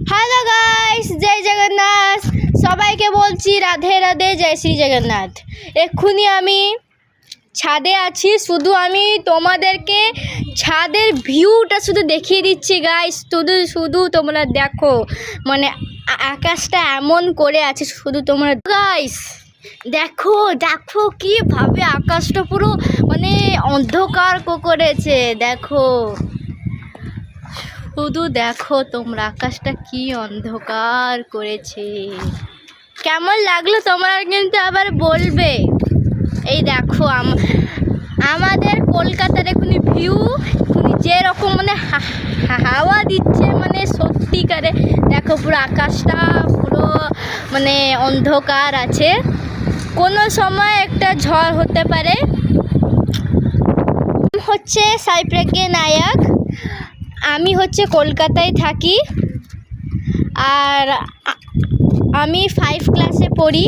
Hello guys, জয় জগন্নাথ। সবাইকে বলছি রাধে রাধে, জয় শ্রী জগন্নাথ। এক্ষুনি আমি ছাদে আছি, শুধু আমি তোমাদেরকে ছাদের ভিউটা শুধু দেখিয়ে দিচ্ছি গাইস। শুধু তোমরা দেখো, মানে আকাশটা এমন করে আছে, শুধু তোমরা গাইস দেখো দেখো কীভাবে আকাশটা পুরো মানে অন্ধকার করেছে। দেখো, শুধু দেখো তোমরা আকাশটা কি অন্ধকার করেছে। কেমন লাগলো তোমরা কিন্তু আবার বলবে। এই দেখো আমাদের কলকাতার এখনই ভিউ, যেরকম মানে হাওয়া দিচ্ছে, মানে সত্যিকারে দেখো পুরো আকাশটা পুরো মানে অন্ধকার আছে। কোনো সময় একটা ঝড় হতে পারে। হচ্ছে সাই প্রজ্ঞা নায়ক, আমি হচ্ছে কলকাতায় থাকি, আর আমি 5 ক্লাসে পড়ি,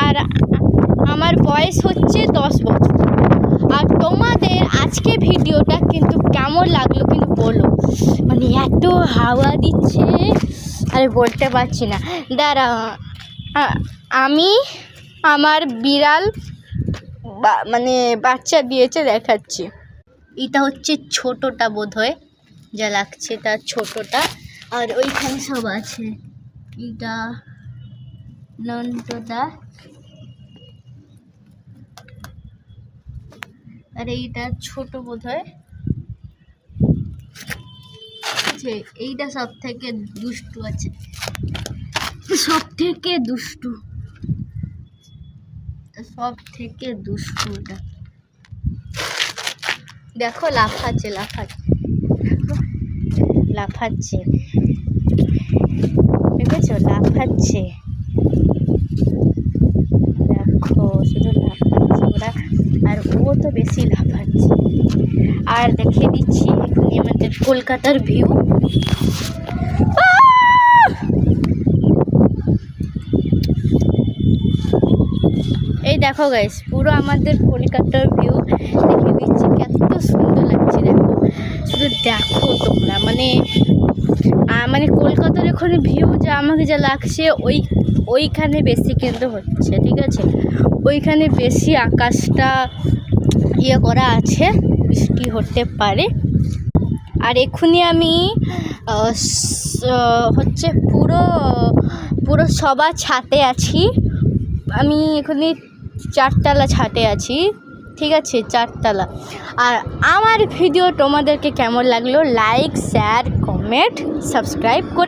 আর আমার বয়স হচ্ছে 10 বছর। আর তোমাদের আজকে ভিডিওটা কিন্তু কেমন লাগলো কিন্তু বলো। মানে এত হাওয়া দিচ্ছে, আরে বলতে পারছি না। দাঁড়া, আমি আমার বিড়াল মানে বাচ্চা দিয়েছে দেখাচ্ছি। এটা হচ্ছে ছোটোটা, বোধহয় যা লাগছে তার ছোটোটা, আর ওইখানে সব আছে। এটা নন্দটা, আর এইটা ছোট বোধহয়। এইটা সব থেকে দুষ্টু আছে, সব থেকে দুষ্টু ওটা। দেখো লাফাচ্ছে দেখেছো, লাফাচ্ছে। দেখো শুধু লাফাচ্ছে ওরা, আর ও তো বেশি লাফাচ্ছে। আর দেখিয়ে দিচ্ছি এখনই আমাদের কলকাতার ভিউ। এই দেখো গাইস, পুরো আমাদের কলকাতার ভিউ দেখিয়ে দিচ্ছি, কত সুন্দর লাগছে। দেখো শুধু দেখো তোমরা, মানে কলকাতার এখন ভিউ যা আমাকে যা লাগছে, ওইখানে বেশি কিন্তু হচ্ছে, ঠিক আছে। ওইখানে বেশি আকাশটা করা আছে, বৃষ্টি হতে পারে। আর এক্ষুনি আমি হচ্ছে পুরো সবার ছাদে আছি। আমি এখানে 4তলা ছাদে আছি, ঠিক আছে, 4তলা। আর আমার ভিডিও তোমাদেরকে কেমন লাগলো, লাইক, শেয়ার, কমেন্ট, সাবস্ক্রাইব করে